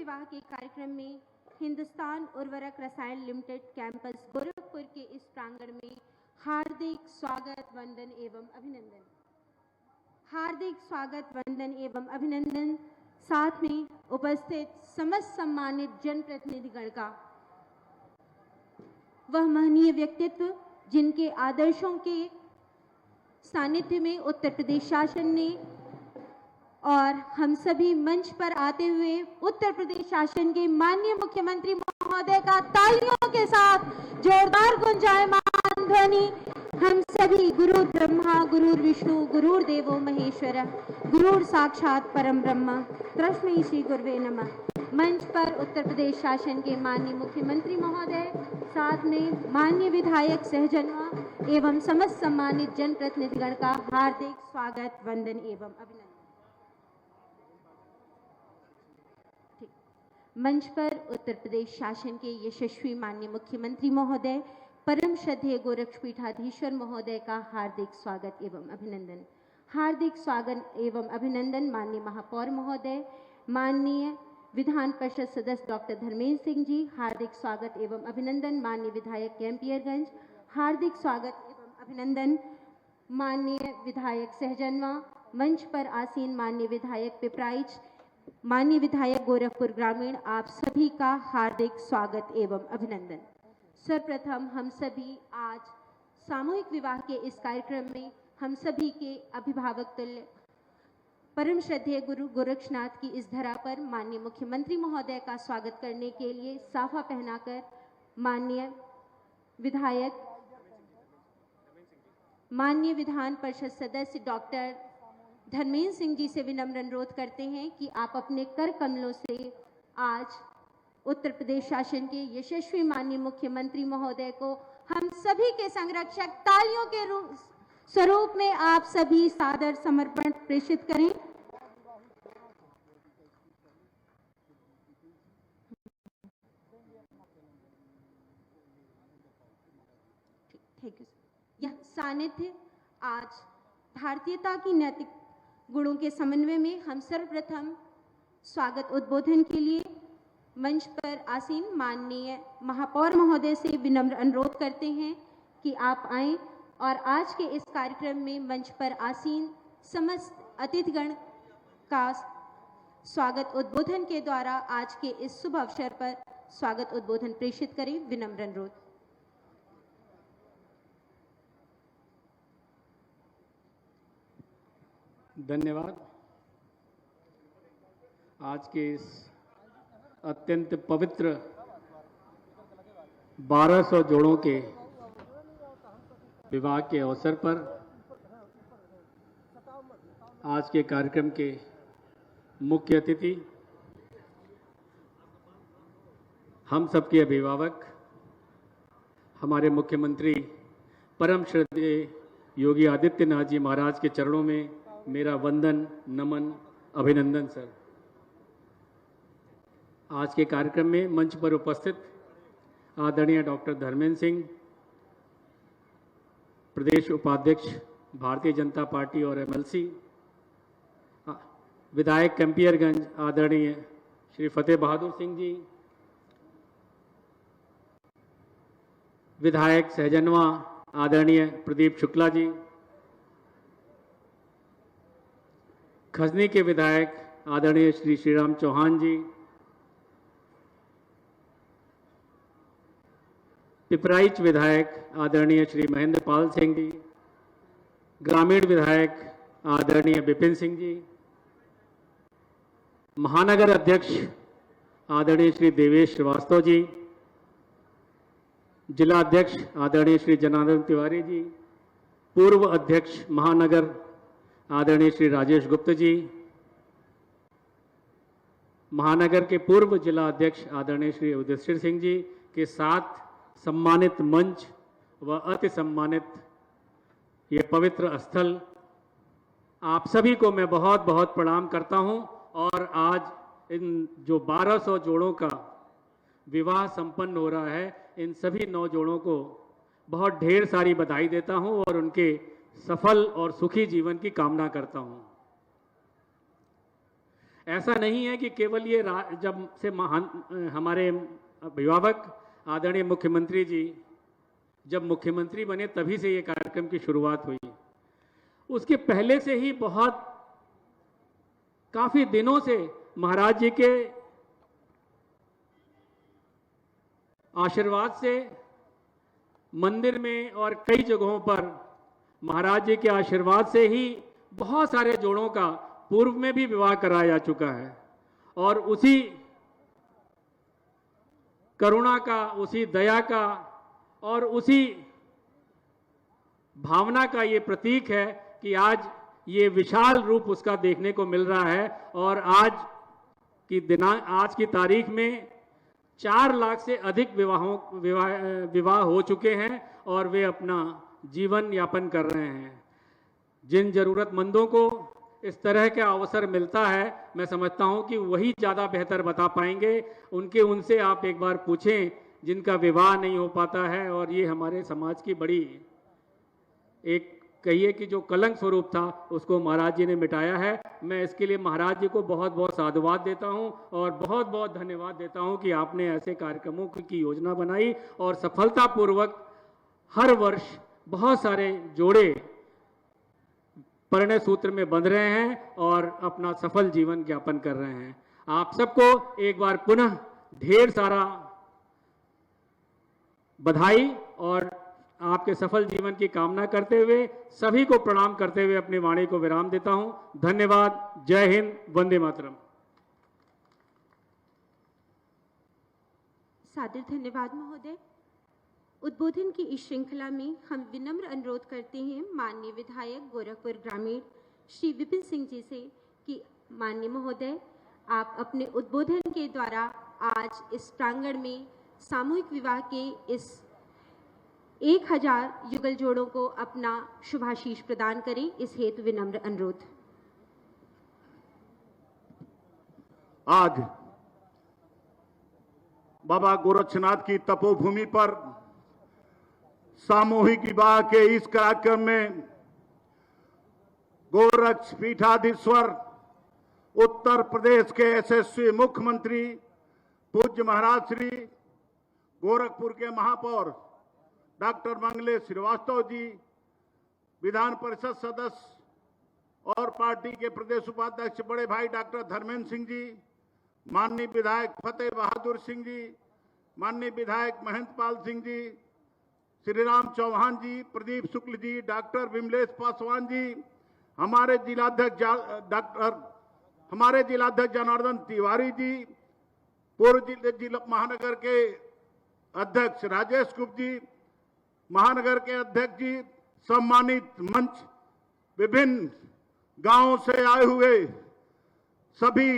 विवाह के कार्यक्रम में हिंदुस्तान उर्वरक रसायन लिमिटेड कैंपस गोरखपुर के इस प्रांगण में हार्दिक स्वागत वंदन एवं अभिनंदन। हार्दिक स्वागत वंदन एवं अभिनंदन साथ में उपस्थित समस्त सम्मानित जनप्रतिनिधिगण का। वह महनीय व्यक्तित्व जिनके आदर्शों के सानिध्य में उत्तर प्रदेश शासन ने और हम सभी मंच पर आते हुए उत्तर प्रदेश शासन के माननीय मुख्यमंत्री महोदय का तालियों के साथ जोरदार गुंजायमान ध्वनि। हम सभी गुरु ब्रह्मा गुरु विष्णु गुरुर देवो महेश्वर गुरुर साक्षात परम ब्रह्म तस्मै श्री गुरुवे नमः। मंच पर उत्तर प्रदेश शासन के माननीय मुख्यमंत्री महोदय, साथ में माननीय विधायक सहजनवा एवं समस्त सम्मानित जनप्रतिनिधिगण का हार्दिक स्वागत वंदन एवं अभिनंदन। मंच पर उत्तर प्रदेश शासन के यशस्वी माननीय मुख्यमंत्री महोदय, परम श्रद्धेय गोरक्षपीठाधीश्वर महोदय का हार्दिक स्वागत एवं अभिनंदन। हार्दिक स्वागत एवं अभिनंदन माननीय महापौर महोदय, माननीय विधान परिषद सदस्य डॉक्टर धर्मेंद्र सिंह जी। हार्दिक स्वागत एवं अभिनंदन माननीय विधायक कैंपियरगंज। हार्दिक स्वागत एवं अभिनंदन माननीय विधायक सहजनवा। मंच पर आसीन माननीय विधायक पिपराइच, माननीय विधायक गोरखपुर ग्रामीण, आप सभी का हार्दिक स्वागत एवं अभिनंदन। सर्वप्रथम हम सभी आज सामूहिक विवाह के इस कार्यक्रम में हम सभी के अभिभावक तुल्य परम श्रद्धेय गुरु गोरक्षनाथ की इस धरा पर माननीय मुख्यमंत्री महोदय का स्वागत करने के लिए साफा पहनाकर माननीय विधायक, माननीय विधान परिषद सदस्य डॉक्टर धर्मेंद्र सिंह जी से विनम्र अनुरोध करते हैं कि आप अपने कर कमलों से आज उत्तर प्रदेश शासन के यशस्वी माननीय मुख्यमंत्री महोदय को हम सभी के संरक्षक तालियों के स्वरूप में आप सभी सादर समर्पण प्रेषित करें। Thank you. यह सानिध्य आज भारतीयता की नैतिक गुणों के समन्वय में हम सर्वप्रथम स्वागत उद्बोधन के लिए मंच पर आसीन माननीय महापौर महोदय से विनम्र अनुरोध करते हैं कि आप आएं और आज के इस कार्यक्रम में मंच पर आसीन समस्त अतिथिगण का स्वागत उद्बोधन के द्वारा आज के इस शुभ अवसर पर स्वागत उद्बोधन प्रेषित करें। विनम्र अनुरोध। धन्यवाद। आज के इस अत्यंत पवित्र 1200 जोड़ों के विवाह के अवसर पर आज के कार्यक्रम के मुख्य अतिथि, हम सबके अभिभावक, हमारे मुख्यमंत्री परम श्रद्धेय योगी आदित्यनाथ जी महाराज के चरणों में मेरा वंदन, नमन, अभिनंदन सर। आज के कार्यक्रम में मंच पर उपस्थित आदरणीय डॉक्टर धर्मेंद्र सिंह, प्रदेश उपाध्यक्ष भारतीय जनता पार्टी और एमएलसी, विधायक कैंपियरगंज आदरणीय श्री फतेह बहादुर सिंह जी, विधायक सहजनवा आदरणीय प्रदीप शुक्ला जी, खजनी के विधायक आदरणीय श्री श्रीराम चौहान जी, पिपराइच विधायक आदरणीय श्री महेंद्र पाल सिंह जी, ग्रामीण विधायक आदरणीय विपिन सिंह जी, महानगर अध्यक्ष आदरणीय श्री देवेश श्रीवास्तव जी, जिला अध्यक्ष आदरणीय श्री जनार्दन तिवारी जी, पूर्व अध्यक्ष महानगर आदरणीय श्री राजेश गुप्त जी, महानगर के पूर्व जिला अध्यक्ष आदरणीय श्री युधिष्ठिर सिंह जी के साथ सम्मानित मंच व अति सम्मानित ये पवित्र स्थल, आप सभी को मैं बहुत बहुत प्रणाम करता हूं। और आज इन जो 1200 जोड़ों का विवाह संपन्न हो रहा है, इन सभी 9 जोड़ों को बहुत ढेर सारी बधाई देता हूं और उनके सफल और सुखी जीवन की कामना करता हूं। ऐसा नहीं है कि केवल ये जब से महान हमारे अभिभावक आदरणीय मुख्यमंत्री जी जब मुख्यमंत्री बने तभी से ये कार्यक्रम की शुरुआत हुई। उसके पहले से ही काफी दिनों से महाराज जी के आशीर्वाद से मंदिर में और कई जगहों पर महाराज जी के आशीर्वाद से ही बहुत सारे जोड़ों का पूर्व में भी विवाह कराया जा चुका है और उसी करुणा का, उसी दया का और उसी भावना का ये प्रतीक है कि आज ये विशाल रूप उसका देखने को मिल रहा है। और आज की तारीख में 4 लाख से अधिक विवाह हो चुके हैं और वे अपना जीवन यापन कर रहे हैं। जिन जरूरतमंदों को इस तरह का अवसर मिलता है, मैं समझता हूं कि वही ज़्यादा बेहतर बता पाएंगे। उनसे आप एक बार पूछें जिनका विवाह नहीं हो पाता है, और ये हमारे समाज की बड़ी एक कहिए कि जो कलंक स्वरूप था उसको महाराज जी ने मिटाया है। मैं इसके लिए महाराज जी को बहुत बहुत साधुवाद देता हूं और बहुत बहुत धन्यवाद देता हूं कि आपने ऐसे कार्यक्रमों की योजना बनाई और सफलतापूर्वक हर वर्ष बहुत सारे जोड़े परिणय सूत्र में बंध रहे हैं और अपना सफल जीवन यापन कर रहे हैं। आप सबको एक बार पुनः ढेर सारा बधाई और आपके सफल जीवन की कामना करते हुए सभी को प्रणाम करते हुए अपनी वाणी को विराम देता हूं। धन्यवाद। जय हिंद। वंदे मातरम। सादर धन्यवाद महोदय। उद्बोधन की इस श्रृंखला में हम विनम्र अनुरोध करते हैं माननीय विधायक गोरखपुर ग्रामीण श्री विपिन सिंह जी से कि माननीय महोदय आप अपने उद्बोधन के द्वारा आज इस प्रांगण में सामूहिक विवाह के इस 1000 युगल जोड़ों को अपना शुभाशीष प्रदान करें। इस हेतु विनम्र अनुरोध। आज बाबा गोरक्षनाथ की तपोभूमि पर सामूहिक विवाह के इस कार्यक्रम में गोरक्ष पीठाधीश्वर उत्तर प्रदेश के यशस्वी मुख्यमंत्री पूज्य महाराज श्री गोरखपुर के महापौर डॉक्टर मंगलेश श्रीवास्तव जी, विधान परिषद सदस्य और पार्टी के प्रदेश उपाध्यक्ष बड़े भाई डॉक्टर धर्मेंद्र सिंह जी, माननीय विधायक फतेह बहादुर सिंह जी, माननीय विधायक महेंद्र पाल सिंह जी, श्री राम चौहान जी, प्रदीप शुक्ल जी, डॉक्टर विमलेश पासवान जी, हमारे जिलाध्यक्ष जनार्दन तिवारी जी, पूर्व जिला महानगर के अध्यक्ष राजेश गुप्त जी, महानगर के अध्यक्ष जी, सम्मानित मंच, विभिन्न गांवों से आए हुए सभी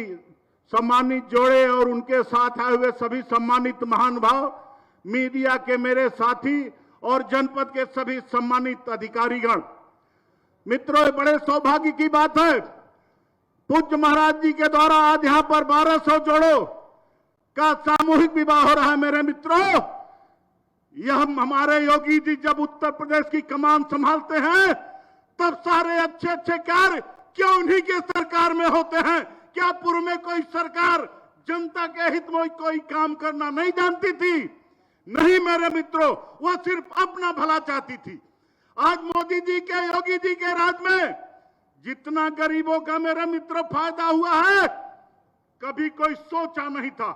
सम्मानित जोड़े और उनके साथ आए हुए सभी सम्मानित महानुभाव, मीडिया के मेरे साथी और जनपद के सभी सम्मानित अधिकारीगण, मित्रों, ये बड़े सौभाग्य की बात है। पूज्य महाराज जी के द्वारा आज यहां पर 1200 जोड़ों का सामूहिक विवाह हो रहा है। मेरे मित्रों, यह हमारे योगी जी जब उत्तर प्रदेश की कमान संभालते हैं तब सारे अच्छे अच्छे कार्य क्यों उन्हीं के सरकार में होते हैं? क्या पूर्व में कोई सरकार जनता के हित में कोई काम करना नहीं जानती थी? नहीं मेरे मित्रों, वह सिर्फ अपना भला चाहती थी। आज मोदी जी के, योगी जी के राज में जितना गरीबों का मेरे मित्रों फायदा हुआ है, कभी कोई सोचा नहीं था।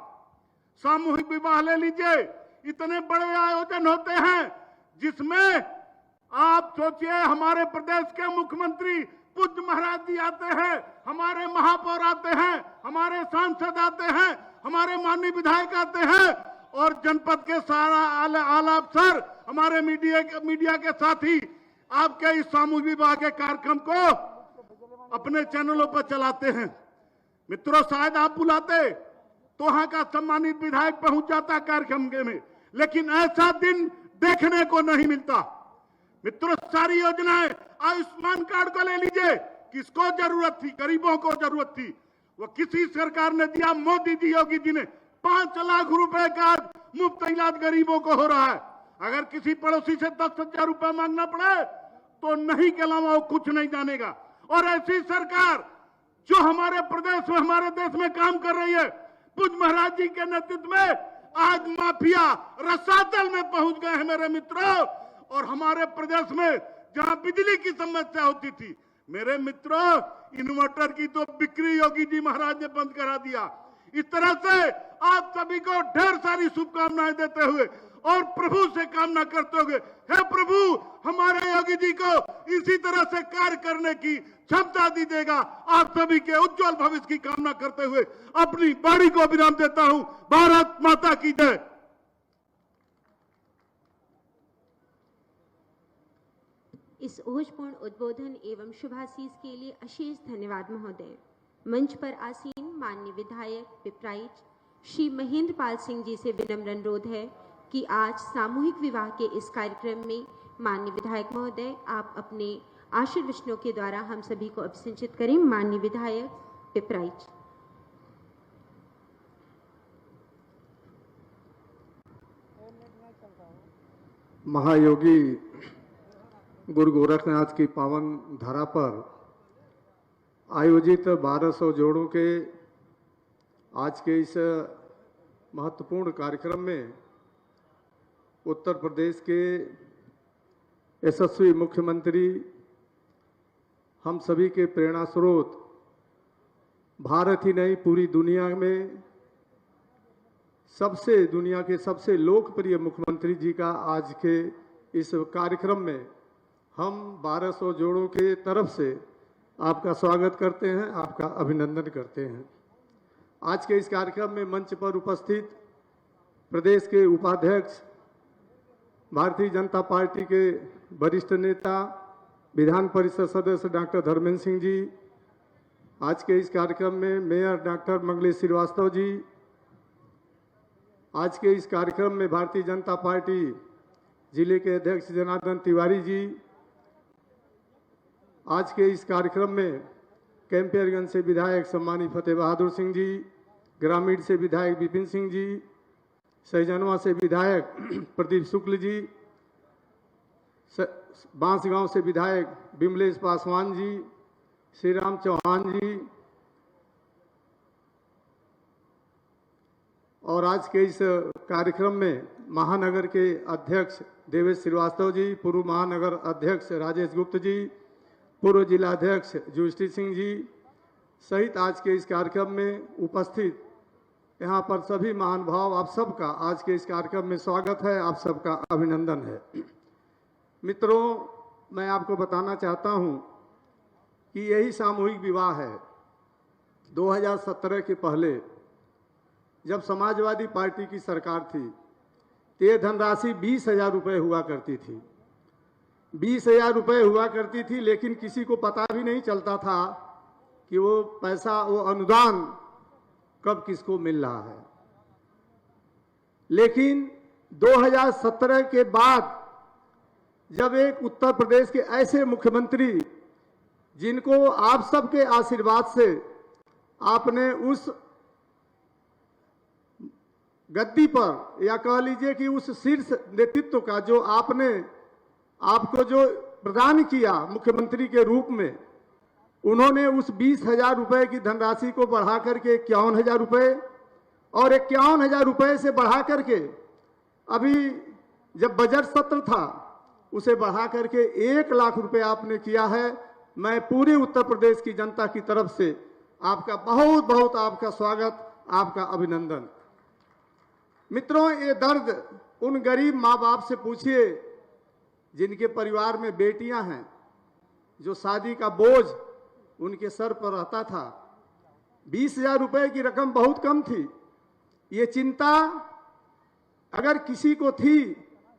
सामूहिक विवाह ले लीजिए, इतने बड़े आयोजन होते हैं जिसमें आप सोचिए हमारे प्रदेश के मुख्यमंत्री पूज्य महाराज जी आते हैं, हमारे महापौर आते हैं, हमारे सांसद आते हैं, हमारे माननीय विधायक आते हैं और जनपद के सारा आला अफसर हमारे मीडिया के साथी आपके इस सामूहिक विवाह के कार्यक्रम को अपने चैनलों पर चलाते हैं। मित्रों, शायद आप बुलाते तो वहां का सम्मानित विधायक पहुंच जाता कार्यक्रम में, लेकिन ऐसा दिन देखने को नहीं मिलता। मित्रों, सारी योजनाएं, आयुष्मान कार्ड को ले लीजिए, किसको जरूरत थी? गरीबों को जरूरत थी। वो किसी सरकार ने दिया, मोदी जी, योगी जी ने 5 लाख रुपए का मुफ्त इलाज गरीबों को हो रहा है। अगर किसी पड़ोसी से 10,000 रुपए मांगना पड़े तो नहीं के अलावा वो कुछ नहीं जानेगा। और ऐसी सरकार जो हमारे प्रदेश में, हमारे देश में काम कर रही है, पूज्य महाराज जी के नेतृत्व में आज माफिया रसातल में पहुंच गए हैं मेरे मित्रों। और हमारे प्रदेश में जहां बिजली की समस्या होती थी, मेरे मित्रों, इन्वर्टर की तो बिक्री योगी जी महाराज ने बंद करा दिया। इस तरह से आप सभी को ढेर सारी शुभकामनाएं देते हुए और प्रभु से कामना करते हुए, हे प्रभु हमारे योगी जी को इसी तरह से कार्य करने की क्षमता दीजिएगा। आप सभी के उज्जवल भविष्य की कामना करते हुए अपनी वाणी को विराम देता हूं। भारत माता की जय। इस ओजपूर्ण उद्बोधन एवं शुभाशीष के लिए अशेष धन्यवाद महोदय। मंच पर आसीन माननीय विधायक पिपराइच श्री महेंद्र पाल सिंह जी से विनम्र अनुरोध है कि आज सामूहिक विवाह के इस कार्यक्रम में माननीय विधायक महोदय आप अपने आशीर्वचनों के द्वारा हम सभी को अभिसिंचित करें। माननीय विधायक पिपराइच। महायोगी गुरु गोरखनाथ की पावन धरा पर आयोजित 1200 जोड़ों के आज के इस महत्वपूर्ण कार्यक्रम में उत्तर प्रदेश के यशस्वी मुख्यमंत्री, हम सभी के प्रेरणा स्रोत, भारत ही नहीं पूरी दुनिया में दुनिया के सबसे लोकप्रिय मुख्यमंत्री जी का आज के इस कार्यक्रम में हम 1200 जोड़ों के तरफ से आपका स्वागत करते हैं, आपका अभिनंदन करते हैं। आज के इस कार्यक्रम में मंच पर उपस्थित प्रदेश के उपाध्यक्ष, भारतीय जनता पार्टी के वरिष्ठ नेता, विधान परिषद सदस्य डॉक्टर धर्मेंद्र सिंह जी, आज के इस कार्यक्रम में मेयर डॉक्टर मंगलेश श्रीवास्तव जी, आज के इस कार्यक्रम में भारतीय जनता पार्टी जिले के अध्यक्ष जनार्दन तिवारी जी, आज के इस कार्यक्रम में कैंपियरगंज से विधायक सम्मानित फतेह बहादुर सिंह जी, ग्रामीण से विधायक विपिन सिंह जी, सहजनवा से विधायक प्रदीप शुक्ल जी, बांसगांव से विधायक विमलेश पासवान जी, श्री राम चौहान जी, और आज के इस कार्यक्रम में महानगर के अध्यक्ष देवेश श्रीवास्तव जी, पूर्व महानगर अध्यक्ष राजेश गुप्त जी, पूर्व जिलाध्यक्ष जुष्टी सिंह जी सहित आज के इस कार्यक्रम में उपस्थित यहाँ पर सभी महानुभाव, आप सबका आज के इस कार्यक्रम में स्वागत है, आप सबका अभिनंदन है। मित्रों, मैं आपको बताना चाहता हूँ कि यही सामूहिक विवाह है। 2017 के पहले जब समाजवादी पार्टी की सरकार थी तो ये धनराशि 20,000 रुपये हुआ करती थी। 20,000 रुपये हुआ करती थी, लेकिन किसी को पता भी नहीं चलता था कि वो पैसा, वो अनुदान कब किसको मिल रहा है। लेकिन 2017 के बाद जब एक उत्तर प्रदेश के ऐसे मुख्यमंत्री जिनको आप सबके आशीर्वाद से आपने उस गद्दी पर, या कह लीजिए कि उस शीर्ष नेतृत्व का जो आपको जो प्रदान किया मुख्यमंत्री के रूप में, उन्होंने उस 20,000 रुपये की धनराशि को बढ़ा करके 51,000 रुपये, और 51,000 रुपये से बढ़ा करके अभी जब बजट सत्र था उसे बढ़ा करके 1 लाख रुपये आपने किया है। मैं पूरे उत्तर प्रदेश की जनता की तरफ से आपका बहुत बहुत आपका स्वागत, आपका अभिनंदन। मित्रों, ये दर्द उन गरीब माँ बाप से पूछिए जिनके परिवार में बेटियां हैं, जो शादी का बोझ उनके सर पर रहता था। 20,000 रुपये की रकम बहुत कम थी। ये चिंता अगर किसी को थी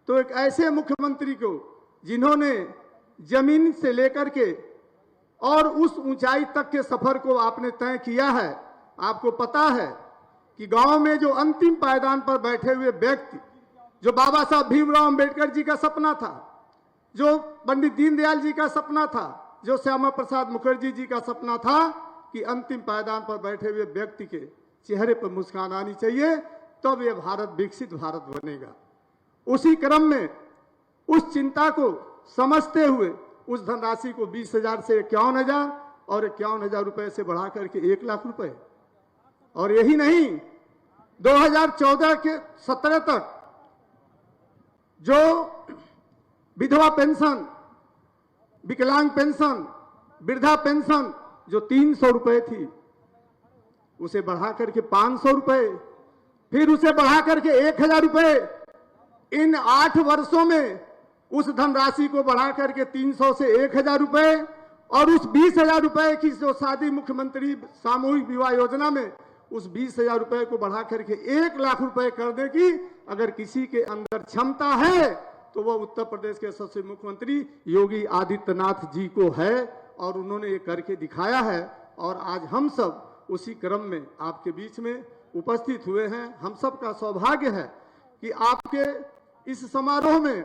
तो एक ऐसे मुख्यमंत्री को, जिन्होंने जमीन से लेकर के और उस ऊंचाई तक के सफर को आपने तय किया है। आपको पता है कि गांव में जो अंतिम पायदान पर बैठे हुए व्यक्ति, जो बाबा साहब भीमराव अंबेडकर जी का सपना था, जो पंडित दीनदयाल जी का सपना था, जो श्यामा प्रसाद मुखर्जी जी का सपना था कि अंतिम पायदान पर बैठे हुए व्यक्ति के चेहरे पर मुस्कान आनी चाहिए, तब यह भारत विकसित भारत बनेगा। उसी क्रम में उस चिंता को समझते हुए उस धनराशि को 20,000 से 51,000 और 51,000 रुपए से बढ़ा करके 1 लाख रुपए। और यही नहीं, 2014 के 17 तक जो विधवा पेंशन, विकलांग पेंशन, वृद्धा पेंशन जो 300 रुपए थी, उसे बढ़ा करके 500 रुपए, फिर उसे बढ़ा करके 1,000 रुपए। इन 8 वर्षों में उस धनराशि को बढ़ा करके 300 से 1,000 रुपए, और उस 20,000 रुपए की जो शादी मुख्यमंत्री सामूहिक विवाह योजना में उस 20,000 रुपए को बढ़ा करके 1 लाख रुपए करने की अगर किसी के अंदर क्षमता है तो वह उत्तर प्रदेश के यशस्वी मुख्यमंत्री योगी आदित्यनाथ जी को है, और उन्होंने ये करके दिखाया है। और आज हम सब उसी क्रम में आपके बीच में उपस्थित हुए हैं। हम सब का सौभाग्य है कि आपके इस समारोह में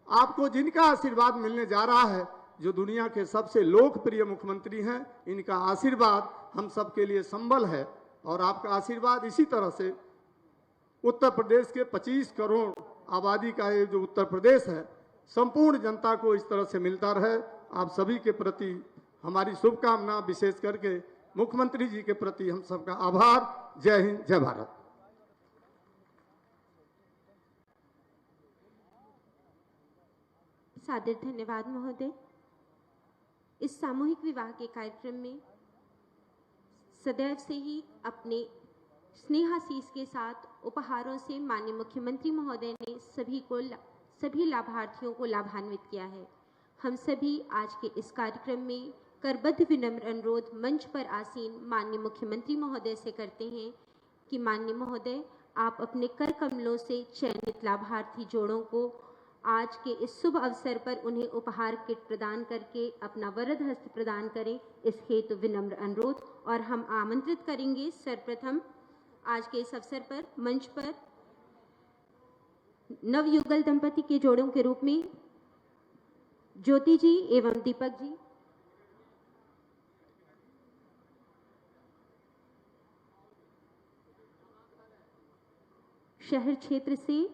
आपको जिनका आशीर्वाद मिलने जा रहा है, जो दुनिया के सबसे लोकप्रिय मुख्यमंत्री हैं, इनका आशीर्वाद हम सब के लिए संबल है। और आपका आशीर्वाद इसी तरह से उत्तर प्रदेश के 25 करोड़ आबादी का ये जो उत्तर प्रदेश है, संपूर्ण जनता को इस तरह से मिलता रहे। आप सभी के प्रति हमारी शुभकामना, विशेष करके मुख्यमंत्री जी के प्रति हम सबका आभार। जय हिंद, जय भारत। सादर धन्यवाद महोदय। इस सामूहिक विवाह के कार्यक्रम में सदैव से ही अपने स्नेहाशीष के साथ उपहारों से माननीय मुख्यमंत्री महोदय ने सभी लाभार्थियों को लाभान्वित किया है। हम सभी आज के इस कार्यक्रम में करबद्ध विनम्र अनुरोध मंच पर आसीन माननीय मुख्यमंत्री महोदय से करते हैं कि माननीय महोदय, आप अपने कर कमलों से चयनित लाभार्थी जोड़ों को आज के इस शुभ अवसर पर उन्हें उपहार किट प्रदान करके अपना वरद हस्त प्रदान करें, इस हेतु विनम्र अनुरोध। और हम आमंत्रित करेंगे सर्वप्रथम आज के इस अवसर पर मंच पर नवयुगल दंपति के जोड़ों के रूप में ज्योति जी एवं दीपक जी। शहर क्षेत्र से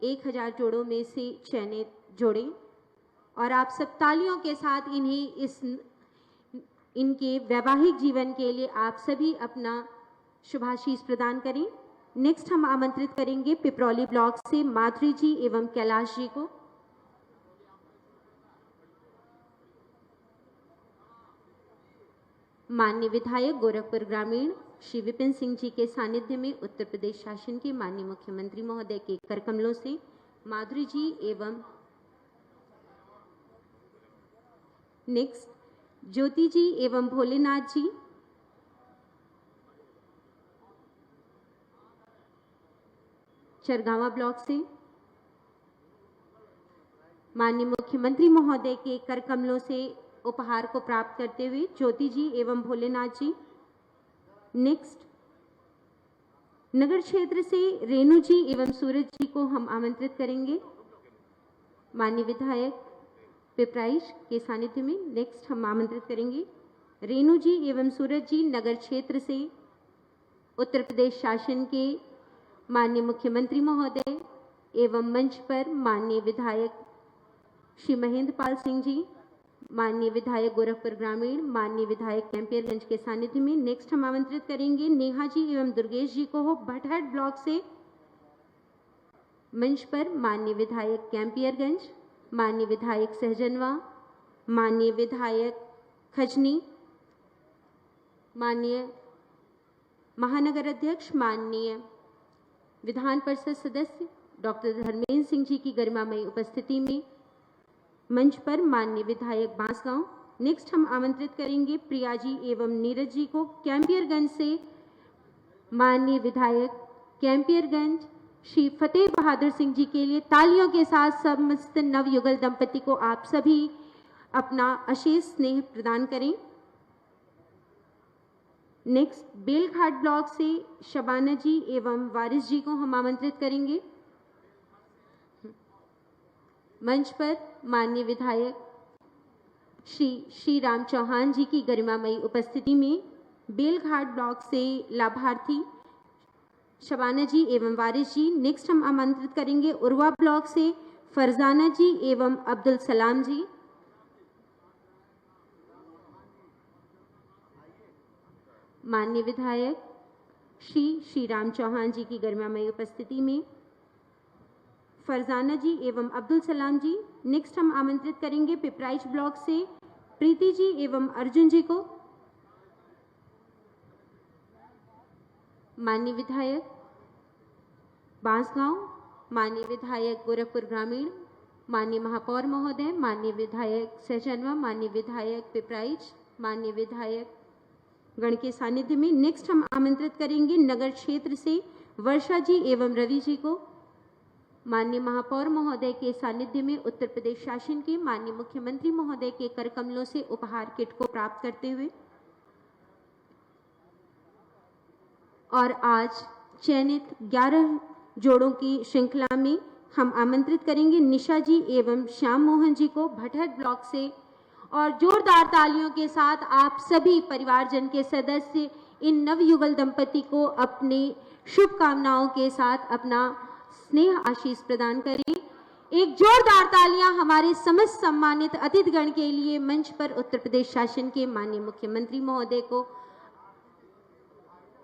1000 जोड़ों में से चयनित जोड़े, और आप सब तालियों के साथ इनके वैवाहिक जीवन के लिए आप सभी अपना शुभाशीष प्रदान करें। नेक्स्ट हम आमंत्रित करेंगे पिपरौली ब्लॉक से माधुरी जी एवं कैलाश जी को। माननीय विधायक गोरखपुर ग्रामीण श्री विपिन सिंह जी के सानिध्य में उत्तर प्रदेश शासन के माननीय मुख्यमंत्री महोदय के कर कमलों से माधुरी जी एवं नेक्स्ट ज्योति जी एवं भोलेनाथ जी। चरगावा ब्लॉक से माननीय मुख्यमंत्री महोदय के कर कमलों से उपहार को प्राप्त करते हुए ज्योति जी एवं भोलेनाथ जी। नेक्स्ट नगर क्षेत्र से रेणु जी एवं सूरज जी को हम आमंत्रित करेंगे माननीय विधायक पिपराइश के सानिध्य में। नेक्स्ट हम आमंत्रित करेंगे रेणु जी एवं सूरज जी नगर क्षेत्र से उत्तर प्रदेश शासन के माननीय मुख्यमंत्री महोदय एवं मंच पर माननीय विधायक श्री महेंद्र पाल सिंह जी, माननीय विधायक गोरखपुर ग्रामीण, माननीय विधायक कैंपियरगंज के सानिध्य में। नेक्स्ट हम आमंत्रित करेंगे नेहा जी एवं दुर्गेश जी को हो भटहट ब्लॉक से। मंच पर माननीय विधायक कैंपियरगंज, माननीय विधायक सहजनवा, माननीय विधायक खजनी, माननीय महानगर अध्यक्ष, माननीय विधान परिषद सदस्य डॉक्टर धर्मेंद्र सिंह जी की गरिमामयी उपस्थिति में मंच पर माननीय विधायक बांसगांव। नेक्स्ट हम आमंत्रित करेंगे प्रिया जी एवं नीरज जी को कैंपियरगंज से। माननीय विधायक कैंपियरगंज श्री फतेह बहादुर सिंह जी के लिए तालियों के साथ समस्त नवयुगल दंपति को आप सभी अपना अशेष स्नेह प्रदान करें। नेक्स्ट बेलघाट ब्लॉक से शबाना जी एवं वारिस जी को हम आमंत्रित करेंगे। मंच पर माननीय विधायक श्री राम चौहान जी की गरिमामयी उपस्थिति में बेलघाट ब्लॉक से लाभार्थी शबाना जी एवं वारिस जी। नेक्स्ट हम आमंत्रित करेंगे उर्वा ब्लॉक से फरजाना जी एवं अब्दुल सलाम जी। माननीय विधायक श्री राम चौहान जी की गरिमामयी उपस्थिति में फरजाना जी एवं अब्दुल सलाम जी। नेक्स्ट हम आमंत्रित करेंगे पिपराइच ब्लॉक से प्रीति जी एवं अर्जुन जी को। माननीय विधायक बांसगांव, माननीय विधायक गोरखपुर ग्रामीण, माननीय महापौर महोदय, माननीय विधायक सहजनवा, माननीय विधायक पिपराइच, माननीय विधायक गण के सानिध्य में नेक्स्ट हम आमंत्रित करेंगे नगर क्षेत्र से वर्षा जी एवं रवि जी को। माननीय महापौर महोदय के सानिध्य में उत्तर प्रदेश शासन के माननीय मुख्यमंत्री महोदय के कर कमलों से उपहार किट को प्राप्त करते हुए और आज चयनित 11 जोड़ों की श्रृंखला में हम आमंत्रित करेंगे निशा जी एवं श्याम मोहन जी को भटहट ब्लॉक से। और जोरदार तालियों के साथ आप सभी परिवारजन के सदस्य इन नवयुगल दंपति को अपनी शुभकामनाओं के साथ अपना स्नेह आशीष प्रदान करें। एक जोरदार तालियां हमारे समस्त सम्मानित अतिथिगण के लिए। मंच पर उत्तर प्रदेश शासन के माननीय मुख्यमंत्री महोदय को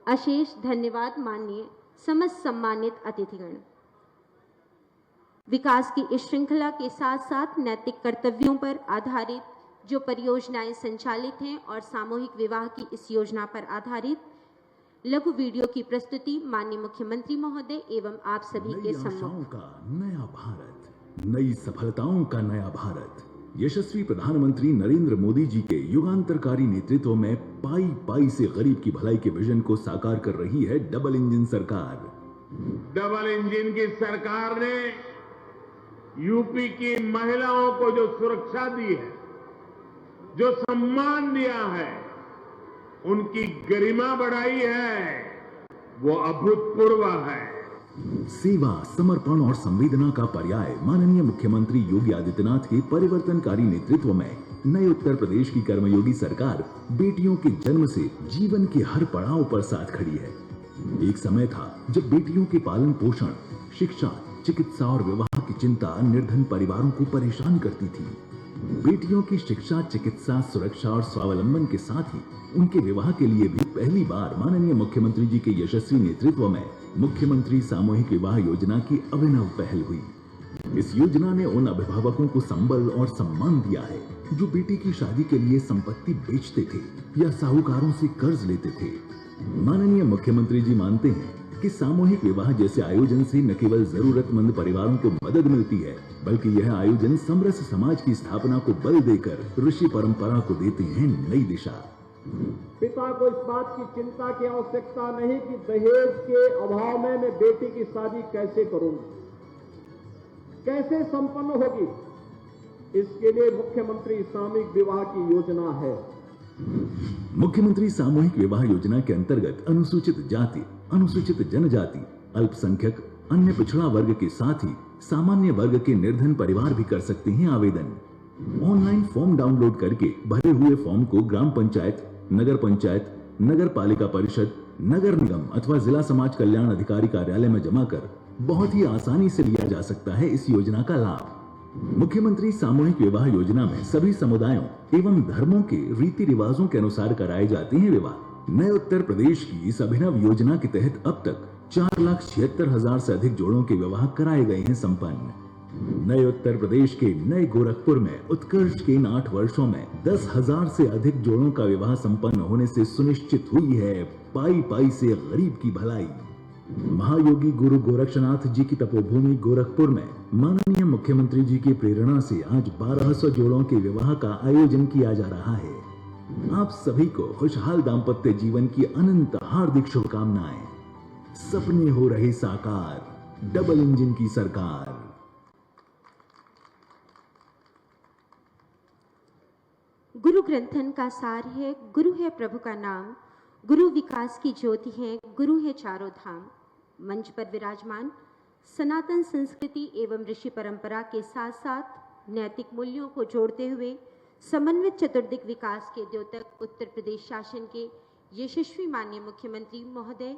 अशेष धन्यवाद। माननीय समस्त सम्मानित अतिथिगण, विकास की इस श्रृंखला के साथ साथ नैतिक कर्तव्यों पर आधारित जो परियोजनाएं संचालित हैं और सामूहिक विवाह की इस योजना पर आधारित लघु वीडियो की प्रस्तुति माननीय मुख्यमंत्री महोदय एवं आप सभी के सम्मुख। का नया भारत, नई सफलताओं का नया भारत। यशस्वी प्रधानमंत्री नरेंद्र मोदी जी के युगांतरकारी नेतृत्व में पाई पाई से गरीब की भलाई के विजन को साकार कर रही है डबल इंजन सरकार। डबल इंजन की सरकार ने यूपी की महिलाओं को जो सुरक्षा दी है, जो सम्मान दिया है, उनकी गरिमा बढ़ाई है, वो अभूतपूर्व है। सेवा, समर्पण और संवेदना का पर्याय माननीय मुख्यमंत्री योगी आदित्यनाथ के परिवर्तनकारी नेतृत्व में नए उत्तर प्रदेश की कर्मयोगी सरकार बेटियों के जन्म से जीवन के हर पड़ाव पर साथ खड़ी है। एक समय था जब बेटियों के पालन पोषण, शिक्षा, चिकित्सा और विवाह की चिंता निर्धन परिवारों को परेशान करती थी। बेटियों की शिक्षा, चिकित्सा, सुरक्षा और स्वावलंबन के साथ ही उनके विवाह के लिए भी पहली बार माननीय मुख्यमंत्री जी के यशस्वी नेतृत्व में मुख्यमंत्री सामूहिक विवाह योजना की अभिनव पहल हुई। इस योजना ने उन अभिभावकों को संबल और सम्मान दिया है जो बेटी की शादी के लिए संपत्ति बेचते थे या साहूकारों से कर्ज लेते थे। माननीय मुख्यमंत्री जी मानते हैं कि सामूहिक विवाह जैसे आयोजन से न केवल जरूरतमंद परिवारों को मदद मिलती है, बल्कि यह आयोजन समरस समाज की स्थापना को बल देकर ऋषि परंपरा को देते हैं नई दिशा। पिता को इस बात की चिंता की आवश्यकता नहीं कि दहेज के अभाव में मैं बेटी की शादी कैसे करूंगी, कैसे संपन्न होगी। इसके लिए मुख्यमंत्री सामूहिक विवाह की योजना है। मुख्यमंत्री सामूहिक विवाह योजना के अंतर्गत अनुसूचित जाति, अनुसूचित जनजाति, अल्पसंख्यक, अन्य पिछड़ा वर्ग के साथ ही सामान्य वर्ग के निर्धन परिवार भी कर सकते हैं आवेदन। ऑनलाइन फॉर्म डाउनलोड करके भरे हुए फॉर्म को ग्राम पंचायत, नगर पंचायत, नगर पालिका परिषद, नगर निगम अथवा जिला समाज कल्याण अधिकारी कार्यालय में जमा कर बहुत ही आसानी से लिया जा सकता है इस योजना का लाभ। मुख्यमंत्री सामूहिक विवाह योजना में सभी समुदायों एवं धर्मों के रीति रिवाजों के अनुसार कराए जाते हैं विवाह। नए उत्तर प्रदेश की इस अभिनव योजना के तहत अब तक 4,76,000 से अधिक जोड़ों के विवाह कराए गए हैं संपन्न। नए उत्तर प्रदेश के नए गोरखपुर में उत्कर्ष के इन 8 वर्षों में 10,000 से अधिक जोड़ों का विवाह संपन्न होने से सुनिश्चित हुई है पाई पाई से गरीब की भलाई। महायोगी गुरु गोरक्षनाथ जी की तपोभूमि गोरखपुर में माननीय मुख्यमंत्री जी की प्रेरणा से आज 1200 जोड़ों के विवाह का आयोजन किया जा रहा है। आप सभी को खुशहाल दाम्पत्य जीवन की अनंत हार्दिक शुभकामनाएं। सपने हो रहे साकार, डबल इंजन की सरकार। गुरु ग्रंथन का सार है, गुरु है प्रभु का नाम, गुरु विकास की ज्योति है, गुरु है चारों धाम। मंच पर विराजमान सनातन संस्कृति एवं ऋषि परंपरा के साथ साथ नैतिक मूल्यों को जोड़ते हुए समन्वित चतुर्दिक विकास के द्योतक उत्तर प्रदेश शासन के यशस्वी माननीय मुख्यमंत्री महोदय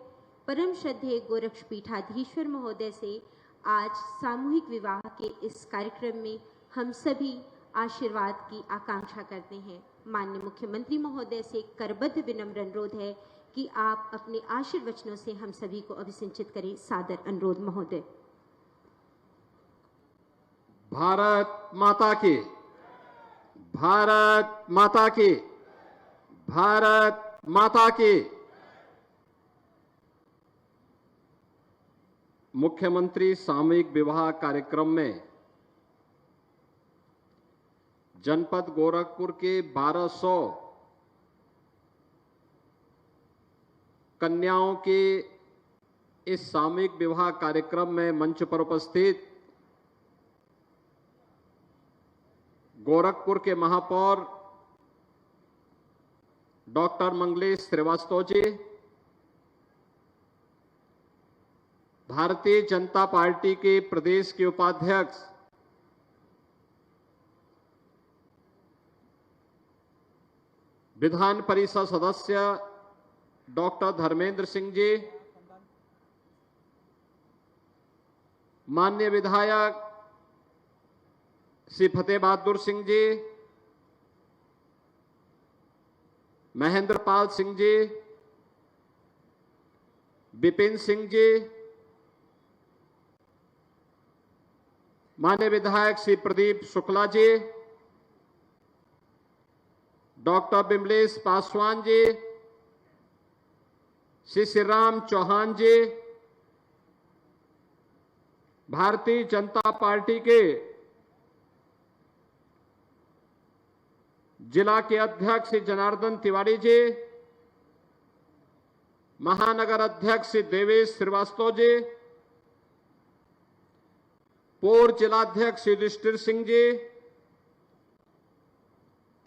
परम श्रद्धेय गोरक्षपीठाधीश्वर महोदय से आज सामूहिक विवाह के इस कार्यक्रम में हम सभी आशीर्वाद की आकांक्षा करते हैं। माननीय मुख्यमंत्री महोदय से करबद्ध विनम्र अनुरोध है कि आप अपने आशीर्वचनों से हम सभी को अभिसिंचित करें। सादर अनुरोध महोदय। भारत माता की, भारत माता की, भारत माता की। मुख्यमंत्री सामूहिक विवाह कार्यक्रम में जनपद गोरखपुर के 1200 कन्याओं के इस सामूहिक विवाह कार्यक्रम में मंच पर उपस्थित गोरखपुर के महापौर डॉक्टर मंगलेश श्रीवास्तव जी, भारतीय जनता पार्टी के प्रदेश के उपाध्यक्ष विधान परिषद सदस्य डॉक्टर धर्मेंद्र सिंह जी, माननीय विधायक श्री फतेह बहादुर सिंह जी, महेंद्र पाल सिंह जी, विपिन सिंह जी, माननीय विधायक श्री प्रदीप शुक्ला जी, डॉक्टर बिमलेश पासवान जी, श्री श्रीराम चौहान जी, भारतीय जनता पार्टी के जिला के अध्यक्ष श्री जनार्दन तिवारी जी, महानगर अध्यक्ष श्री देवेश श्रीवास्तव जी, पूर्व जिलाध्यक्ष श्री युधिष्ठिर सिंह जी,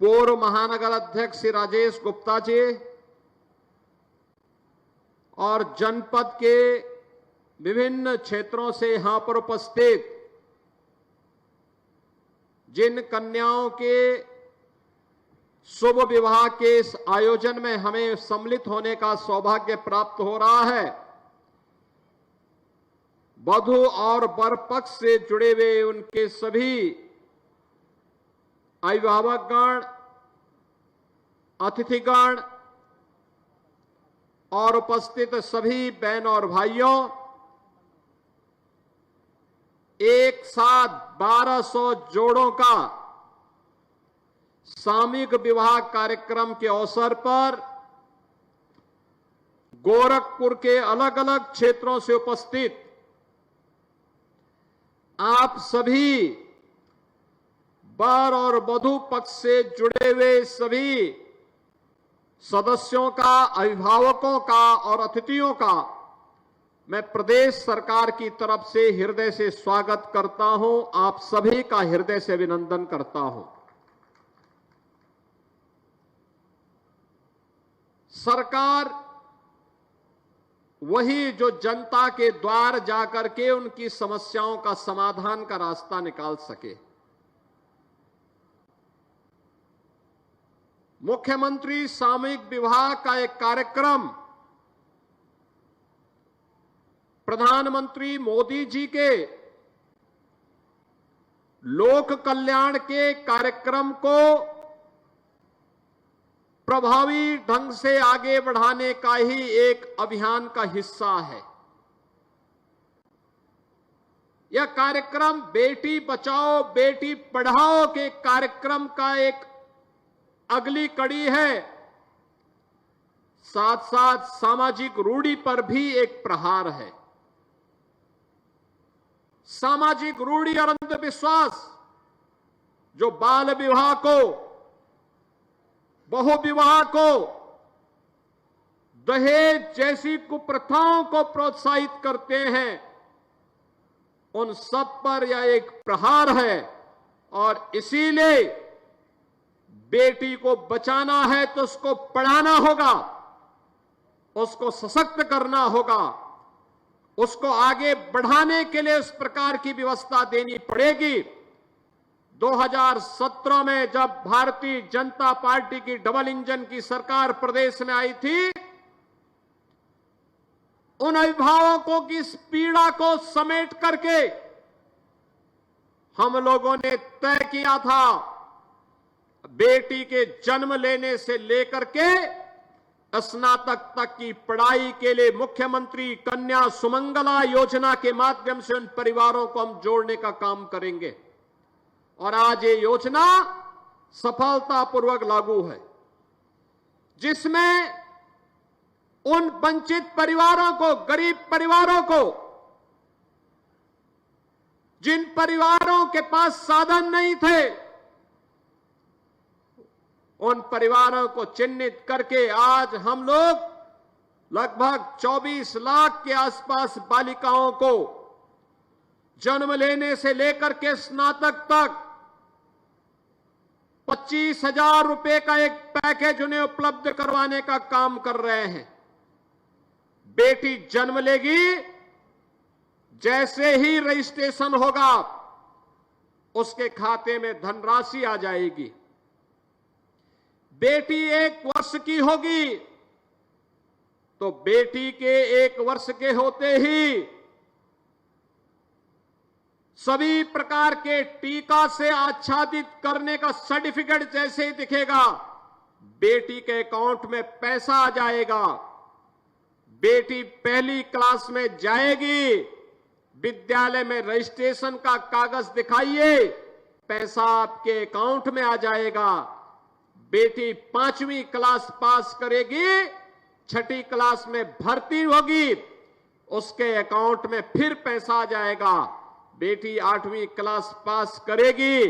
पूर्व महानगर अध्यक्ष श्री राजेश गुप्ता जी और जनपद के विभिन्न क्षेत्रों से यहां पर उपस्थित जिन कन्याओं के शुभ विवाह के इस आयोजन में हमें सम्मिलित होने का सौभाग्य प्राप्त हो रहा है, वधू और वर पक्ष से जुड़े हुए उनके सभी अभिभावकगण, अतिथिगण और उपस्थित सभी बहन और भाइयों, एक साथ 1200 जोड़ों का सामूहिक विवाह कार्यक्रम के अवसर पर गोरखपुर के अलग अलग क्षेत्रों से उपस्थित आप सभी वर और वधू पक्ष से जुड़े हुए सभी सदस्यों का, अभिभावकों का और अतिथियों का मैं प्रदेश सरकार की तरफ से हृदय से स्वागत करता हूं। आप सभी का हृदय से अभिनंदन करता हूं। सरकार वही जो जनता के द्वार जाकर के उनकी समस्याओं का समाधान का रास्ता निकाल सके। मुख्यमंत्री सामूहिक विवाह का एक कार्यक्रम प्रधानमंत्री मोदी जी के लोक कल्याण के कार्यक्रम को प्रभावी ढंग से आगे बढ़ाने का ही एक अभियान का हिस्सा है। यह कार्यक्रम बेटी बचाओ बेटी पढ़ाओ के कार्यक्रम का एक अगली कड़ी है, साथ साथ सामाजिक रूढ़ी पर भी एक प्रहार है। सामाजिक रूढ़ी और अंधविश्वास जो बाल विवाह को, बहु विवाह को, दहेज जैसी कुप्रथाओं को प्रोत्साहित करते हैं, उन सब पर यह एक प्रहार है। और इसीलिए बेटी को बचाना है तो उसको पढ़ाना होगा, उसको सशक्त करना होगा, उसको आगे बढ़ाने के लिए उस प्रकार की व्यवस्था देनी पड़ेगी। 2017 में जब भारतीय जनता पार्टी की डबल इंजन की सरकार प्रदेश में आई थी, उन अभिभावकों की इस पीड़ा को समेट करके हम लोगों ने तय किया था, बेटी के जन्म लेने से लेकर के स्नातक तक की पढ़ाई के लिए मुख्यमंत्री कन्या सुमंगला योजना के माध्यम से उन परिवारों को हम जोड़ने का काम करेंगे। और आज ये योजना सफलतापूर्वक लागू है, जिसमें उन वंचित परिवारों को, गरीब परिवारों को, जिन परिवारों के पास साधन नहीं थे, उन परिवारों को चिन्हित करके आज हम लोग लगभग 24 लाख के आसपास बालिकाओं को जन्म लेने से लेकर के स्नातक तक 25,000 रुपए का एक पैकेज उन्हें उपलब्ध करवाने का काम कर रहे हैं। बेटी जन्म लेगी, जैसे ही रजिस्ट्रेशन होगा उसके खाते में धनराशि आ जाएगी। बेटी 1 वर्ष की होगी तो बेटी के 1 वर्ष के होते ही सभी प्रकार के टीका से आच्छादित करने का सर्टिफिकेट जैसे ही दिखेगा, बेटी के अकाउंट में पैसा आ जाएगा। बेटी पहली क्लास में जाएगी, विद्यालय में रजिस्ट्रेशन का कागज दिखाइए, पैसा आपके अकाउंट में आ जाएगा। बेटी 5वीं क्लास पास करेगी, 6ठी क्लास में भर्ती होगी, उसके अकाउंट में फिर पैसा आ जाएगा। बेटी 8वीं क्लास पास करेगी,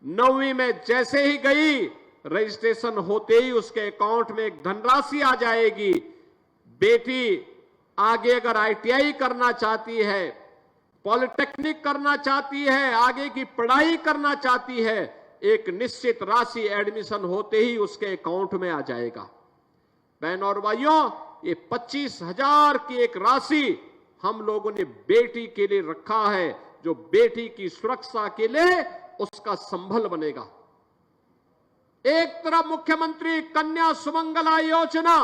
9वीं में जैसे ही गई, रजिस्ट्रेशन होते ही उसके अकाउंट में एक धनराशि आ जाएगी। बेटी आगे अगर ITI करना चाहती है, पॉलिटेक्निक करना चाहती है, आगे की पढ़ाई करना चाहती है, एक निश्चित राशि एडमिशन होते ही उसके अकाउंट में आ जाएगा। बहनों और भाइयों, ये 25,000 की एक राशि हम लोगों ने बेटी के लिए रखा है, जो बेटी की सुरक्षा के लिए उसका संबल बनेगा। एक तरफ मुख्यमंत्री कन्या सुमंगला योजना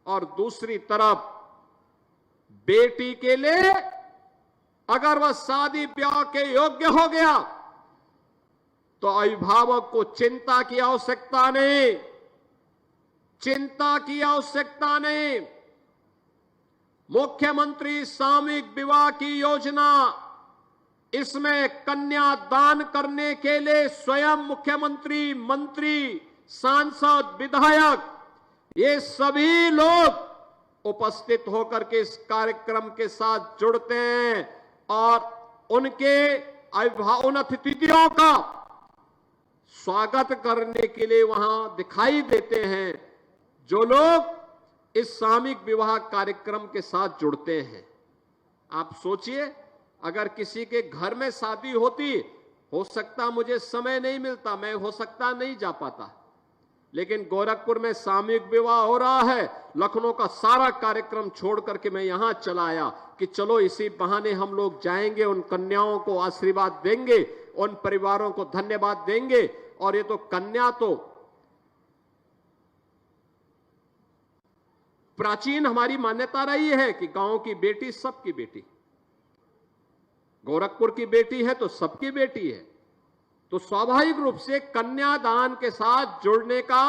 और दूसरी तरफ बेटी के लिए अगर वह शादी ब्याह के योग्य हो गया तो अभिभावक को चिंता की आवश्यकता नहीं, चिंता की आवश्यकता नहीं। मुख्यमंत्री सामूहिक विवाह की योजना, इसमें कन्या दान करने के लिए स्वयं मुख्यमंत्री, मंत्री, सांसद, विधायक, ये सभी लोग उपस्थित होकर के इस कार्यक्रम के साथ जुड़ते हैं और उन अतिथियों का स्वागत करने के लिए वहां दिखाई देते हैं, जो लोग इस सामूहिक विवाह कार्यक्रम के साथ जुड़ते हैं। आप सोचिए, अगर किसी के घर में शादी होती, हो सकता मुझे समय नहीं मिलता, मैं हो सकता नहीं जा पाता, लेकिन गोरखपुर में सामूहिक विवाह हो रहा है, लखनऊ का सारा कार्यक्रम छोड़ करके मैं यहां चला आया कि चलो इसी बहाने हम लोग जाएंगे, उन कन्याओं को आशीर्वाद देंगे, उन परिवारों को धन्यवाद देंगे। और ये तो कन्या तो प्राचीन हमारी मान्यता रही है कि गांव की बेटी सबकी बेटी, गोरखपुर की बेटी है तो सबकी बेटी है। तो स्वाभाविक रूप से कन्यादान के साथ जुड़ने का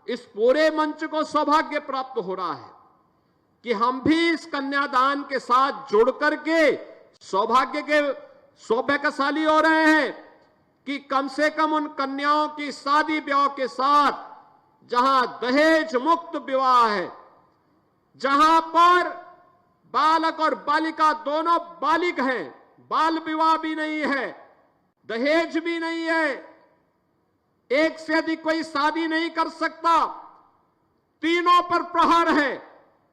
इस पूरे मंच को सौभाग्य प्राप्त हो रहा है कि हम भी इस कन्यादान के साथ जुड़ करके सौभाग्यशाली हो रहे हैं कि कम से कम उन कन्याओं की शादी ब्याह के साथ, जहां दहेज मुक्त विवाह है, जहां पर बालक और बालिका दोनों बालिग हैं, बाल विवाह भी नहीं है, दहेज भी नहीं है, एक से अधिक कोई शादी नहीं कर सकता, तीनों पर प्रहार है।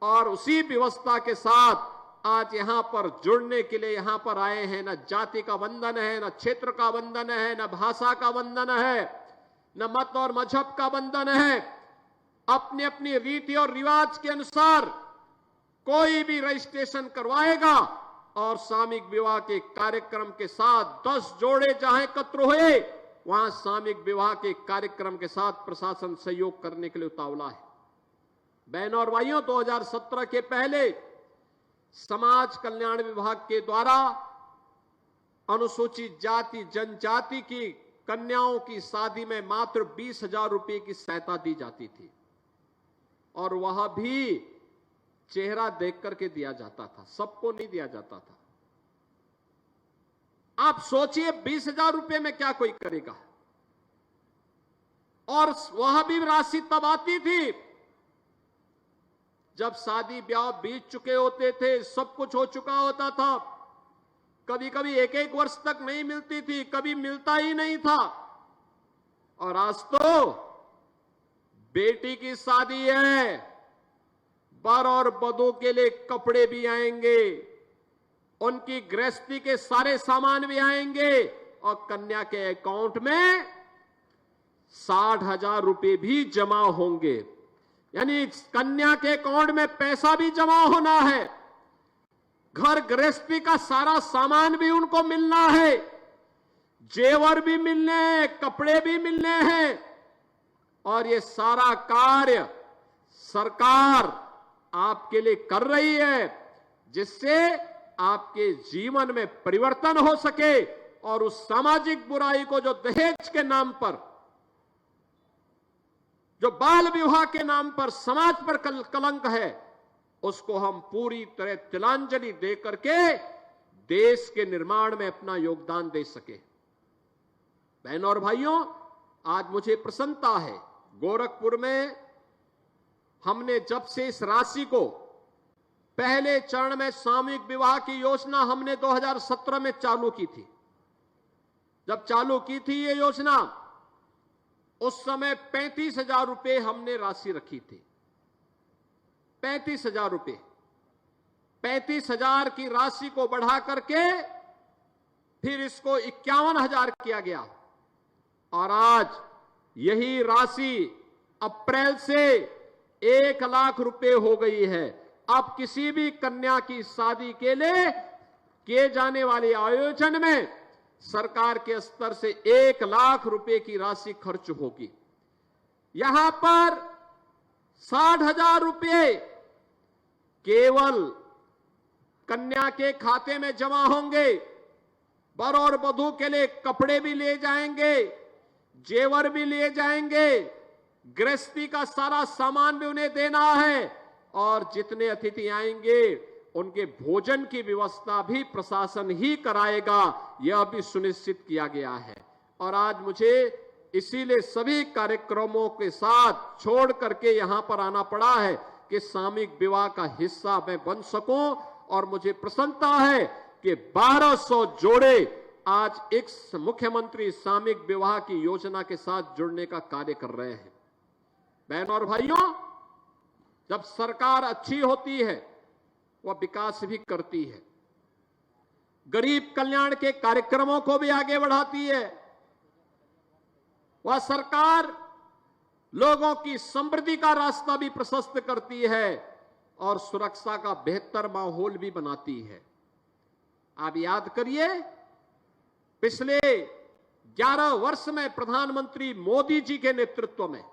और उसी व्यवस्था के साथ आज यहां पर जुड़ने के लिए यहां पर आए हैं। न जाति का बंधन है, न क्षेत्र का बंधन है, न भाषा का बंधन है, न मत और मजहब का बंधन है। अपनी अपनी रीति और रिवाज के अनुसार कोई भी रजिस्ट्रेशन करवाएगा और सामूहिक विवाह के कार्यक्रम के साथ 10 जोड़े जहां एकत्र हुए, वहां सामूहिक विवाह के कार्यक्रम के साथ प्रशासन सहयोग करने के लिए उतावला है। बहनों और भाइयों, 2017 के पहले समाज कल्याण विभाग के द्वारा अनुसूचित जाति जनजाति की कन्याओं की शादी में मात्र 20,000 रुपए की सहायता दी जाती थी। और वह भी चेहरा देख करके दिया जाता था, सबको नहीं दिया जाता था। आप सोचिए 20,000 रुपए में क्या कोई करेगा। और वह भी राशि तब आती थी जब शादी ब्याह बीत चुके होते थे, सब कुछ हो चुका होता था। कभी कभी एक एक वर्ष तक नहीं मिलती थी, कभी मिलता ही नहीं था। और आज तो बेटी की शादी है, वर और वधू के लिए कपड़े भी आएंगे, उनकी गृहस्थी के सारे सामान भी आएंगे और कन्या के अकाउंट में 60,000 रुपए भी जमा होंगे। यानी कन्या के अकाउंट में पैसा भी जमा होना है, घर गृहस्थी का सारा सामान भी उनको मिलना है, जेवर भी मिलने हैं, कपड़े भी मिलने हैं। और ये सारा कार्य सरकार आपके लिए कर रही है, जिससे आपके जीवन में परिवर्तन हो सके और उस सामाजिक बुराई को, जो दहेज के नाम पर, जो बाल विवाह के नाम पर समाज पर कलंक है, उसको हम पूरी तरह तिलांजलि दे करके देश के निर्माण में अपना योगदान दे सके। बहनों और भाइयों, आज मुझे प्रसन्नता है, गोरखपुर में हमने जब से इस राशि को पहले चरण में सामूहिक विवाह की योजना हमने 2017 में चालू की थी। जब चालू की थी ये योजना, उस समय 35,000 रुपए हमने राशि रखी थी। 35,000 रुपए, 35,000 की राशि को बढ़ा करके फिर इसको 51,000 किया गया। और आज यही राशि अप्रैल से 1 लाख रुपए हो गई है। अब किसी भी कन्या की शादी के लिए किए जाने वाले आयोजन में सरकार के स्तर से 1 लाख रुपए की राशि खर्च होगी। यहां पर 60,000 रुपए केवल कन्या के खाते में जमा होंगे, वर और वधू के लिए कपड़े भी ले जाएंगे, जेवर भी ले जाएंगे, गृहस्थी का सारा सामान भी उन्हें देना है, और जितने अतिथि आएंगे उनके भोजन की व्यवस्था भी प्रशासन ही कराएगा, यह भी सुनिश्चित किया गया है। और आज मुझे इसीलिए सभी कार्यक्रमों के साथ छोड़ करके यहां पर आना पड़ा है कि सामूहिक विवाह का हिस्सा मैं बन सकूं। और मुझे प्रसन्नता है कि 1200 जोड़े आज एक मुख्यमंत्री सामूहिक विवाह की योजना के साथ जुड़ने का कार्य कर रहे हैं। बहनों और भाइयों, जब सरकार अच्छी होती है वह विकास भी करती है, गरीब कल्याण के कार्यक्रमों को भी आगे बढ़ाती है। वह सरकार लोगों की समृद्धि का रास्ता भी प्रशस्त करती है और सुरक्षा का बेहतर माहौल भी बनाती है। आप याद करिए, पिछले 11 वर्ष में प्रधानमंत्री मोदी जी के नेतृत्व में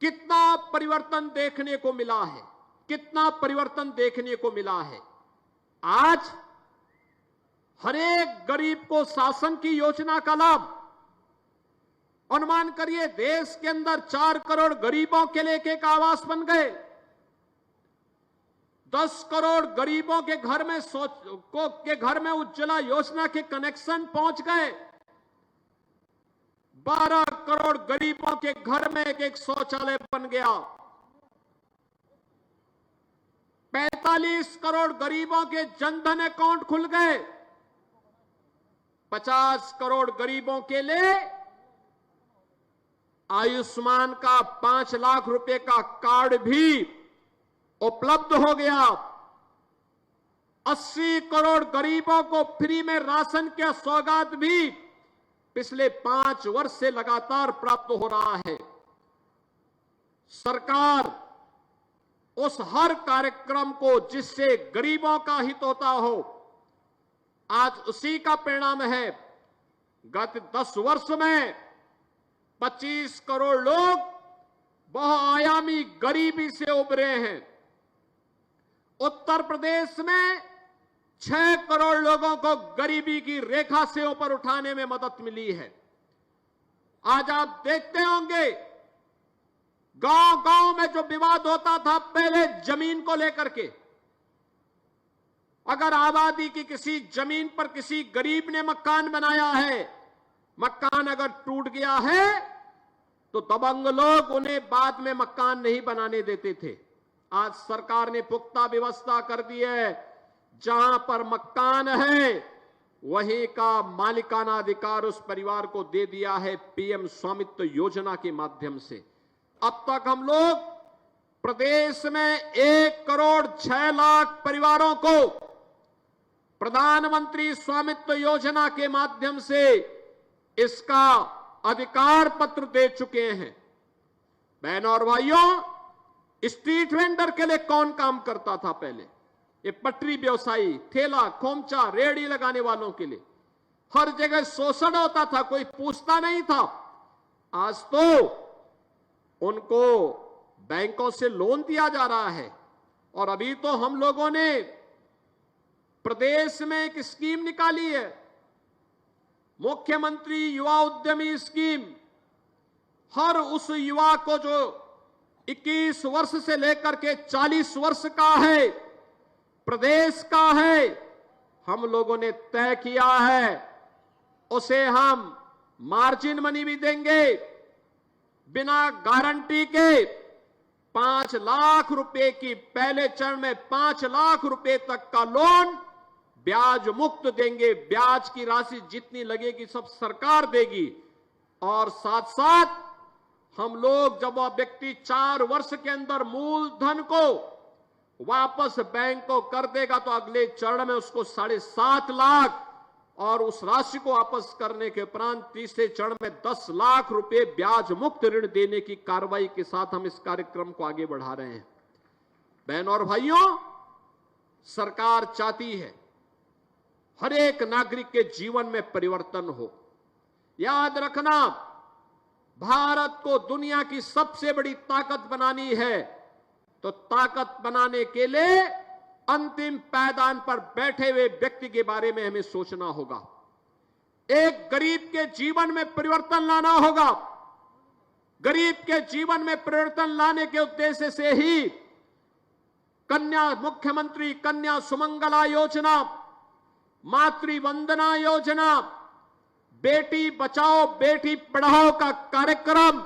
कितना परिवर्तन देखने को मिला है, कितना परिवर्तन देखने को मिला है। आज हर एक गरीब को शासन की योजना का लाभ, अनुमान करिए देश के अंदर 4 करोड़ गरीबों के लिए एक आवास बन गए, 10 करोड़ गरीबों के घर में उज्ज्वला योजना के कनेक्शन पहुंच गए, 12 करोड़ गरीबों के घर में एक शौचालय बन गया, 45 करोड़ गरीबों के जनधन अकाउंट खुल गए, 50 करोड़ गरीबों के लिए आयुष्मान का 5 लाख रुपए का कार्ड भी उपलब्ध हो गया, 80 करोड़ गरीबों को फ्री में राशन की सौगात भी पिछले 5 वर्ष से लगातार प्राप्त हो रहा है। सरकार उस हर कार्यक्रम को जिससे गरीबों का हित होता हो, आज उसी का परिणाम है। गत 10 वर्ष में 25 करोड़ लोग बहुआयामी गरीबी से उबरे हैं। उत्तर प्रदेश में 6 करोड़ लोगों को गरीबी की रेखा से ऊपर उठाने में मदद मिली है। आज आप देखते होंगे गांव गांव में जो विवाद होता था पहले जमीन को लेकर के, अगर आबादी की किसी जमीन पर किसी गरीब ने मकान बनाया है, मकान अगर टूट गया है तो दबंग लोग उन्हें बाद में मकान नहीं बनाने देते थे। आज सरकार ने पुख्ता व्यवस्था कर दी है, जहां पर मकान है वहीं का मालिकाना अधिकार उस परिवार को दे दिया है पीएम स्वामित्व योजना के माध्यम से। अब तक हम लोग प्रदेश में 1,06,00,000 परिवारों को प्रधानमंत्री स्वामित्व योजना के माध्यम से इसका अधिकार पत्र दे चुके हैं। बहनों और भाइयों, स्ट्रीट वेंडर के लिए कौन काम करता था पहले? ये पटरी व्यवसायी, ठेला खोमचा रेहड़ी लगाने वालों के लिए हर जगह शोषण होता था, कोई पूछता नहीं था। आज तो उनको बैंकों से लोन दिया जा रहा है। और अभी तो हम लोगों ने प्रदेश में एक स्कीम निकाली है, मुख्यमंत्री युवा उद्यमी स्कीम। हर उस युवा को जो 21 वर्ष से लेकर के 40 वर्ष का है, प्रदेश का है, हम लोगों ने तय किया है उसे हम मार्जिन मनी भी देंगे। बिना गारंटी के 5 लाख रुपए की, पहले चरण में 5 लाख रुपए तक का लोन ब्याज मुक्त देंगे। ब्याज की राशि जितनी लगेगी सब सरकार देगी। और साथ साथ हम लोग, जब वह व्यक्ति 4 वर्ष के अंदर मूलधन को वापस बैंक को कर देगा तो अगले चरण में उसको 7.5 लाख और उस राशि को वापस करने के उपरांत तीसरे चरण में 10 लाख रुपए ब्याज मुक्त ऋण देने की कार्रवाई के साथ हम इस कार्यक्रम को आगे बढ़ा रहे हैं। बहनों और भाइयों, सरकार चाहती है हर एक नागरिक के जीवन में परिवर्तन हो। याद रखना, भारत को दुनिया की सबसे बड़ी ताकत बनानी है तो ताकत बनाने के लिए अंतिम पायदान पर बैठे हुए व्यक्ति के बारे में हमें सोचना होगा। एक गरीब के जीवन में परिवर्तन लाना होगा। गरीब के जीवन में परिवर्तन लाने के उद्देश्य से ही मुख्यमंत्री कन्या सुमंगला योजना, मातृ वंदना योजना, बेटी बचाओ बेटी पढ़ाओ का कार्यक्रम,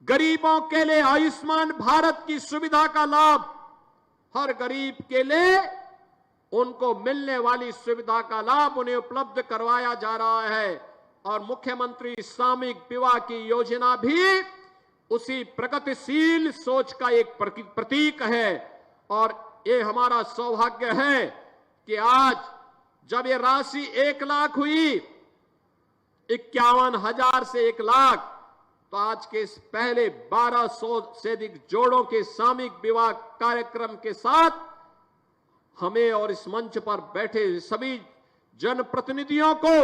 गरीबों के लिए आयुष्मान भारत की सुविधा का लाभ, हर गरीब के लिए उनको मिलने वाली सुविधा का लाभ उन्हें उपलब्ध करवाया जा रहा है। और मुख्यमंत्री सामूहिक विवाह की योजना भी उसी प्रगतिशील सोच का एक प्रतीक है। और ये हमारा सौभाग्य है कि आज जब ये राशि 1 लाख हुई, 51,000 से 1 लाख, तो आज के इस पहले 1200 से अधिक जोड़ों के सामूहिक विवाह कार्यक्रम के साथ हमें और इस मंच पर बैठे सभी जनप्रतिनिधियों को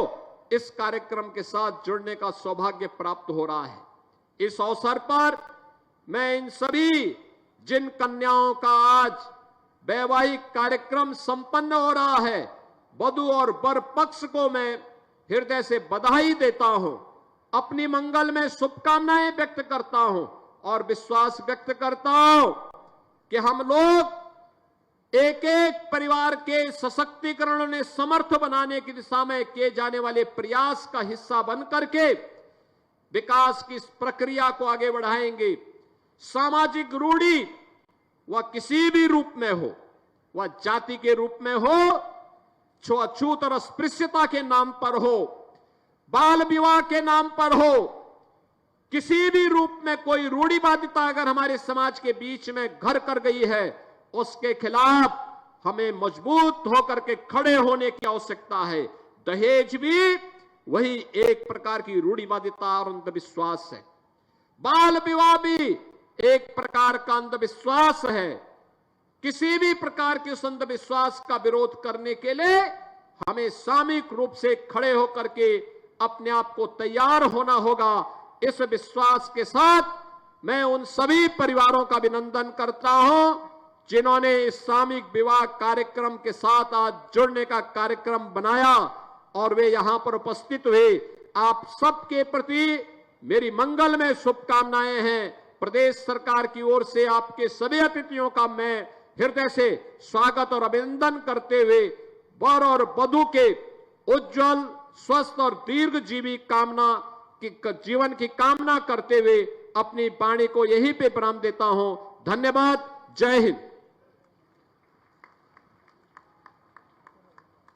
इस कार्यक्रम के साथ जुड़ने का सौभाग्य प्राप्त हो रहा है। इस अवसर पर मैं इन सभी जिन कन्याओं का आज वैवाहिक कार्यक्रम संपन्न हो रहा है, वधू और वर पक्ष को मैं हृदय से बधाई देता हूं, अपनी मंगल में शुभकामनाएं व्यक्त करता हूं और विश्वास व्यक्त करता हूं कि हम लोग एक एक परिवार के सशक्तिकरण ने समर्थ बनाने की दिशा में किए जाने वाले प्रयास का हिस्सा बन करके विकास की इस प्रक्रिया को आगे बढ़ाएंगे। सामाजिक रूढ़ी वह किसी भी रूप में हो, वह जाति के रूप में हो, छूत और अस्पृश्यता के नाम पर हो, बाल विवाह के नाम पर हो, किसी भी रूप में कोई रूढ़िवादिता अगर हमारे समाज के बीच में घर कर गई है, उसके खिलाफ हमें मजबूत होकर के खड़े होने की आवश्यकता है। दहेज भी वही एक प्रकार की रूढ़िवादिता और अंधविश्वास है। बाल विवाह भी एक प्रकार का अंधविश्वास है। किसी भी प्रकार के उस अंधविश्वास का विरोध करने के लिए हमें सामूहिक रूप से खड़े होकर के अपने आप को तैयार होना होगा। इस विश्वास के साथ मैं उन सभी परिवारों का अभिनंदन करता हूं जिन्होंने इस सामूहिक विवाह कार्यक्रम के साथ आज जुड़ने का कार्यक्रम बनाया और वे यहां पर उपस्थित हुए। आप सबके प्रति मेरी मंगल में शुभकामनाएं हैं। प्रदेश सरकार की ओर से आपके सभी अतिथियों का मैं हृदय से स्वागत और अभिनंदन करते हुए वर और वधू के उज्जवल, स्वस्थ और दीर्घजीवी जीवन की कामना करते हुए अपनी वाणी को यहीं पे विराम देता हूं। धन्यवाद। जय हिंद।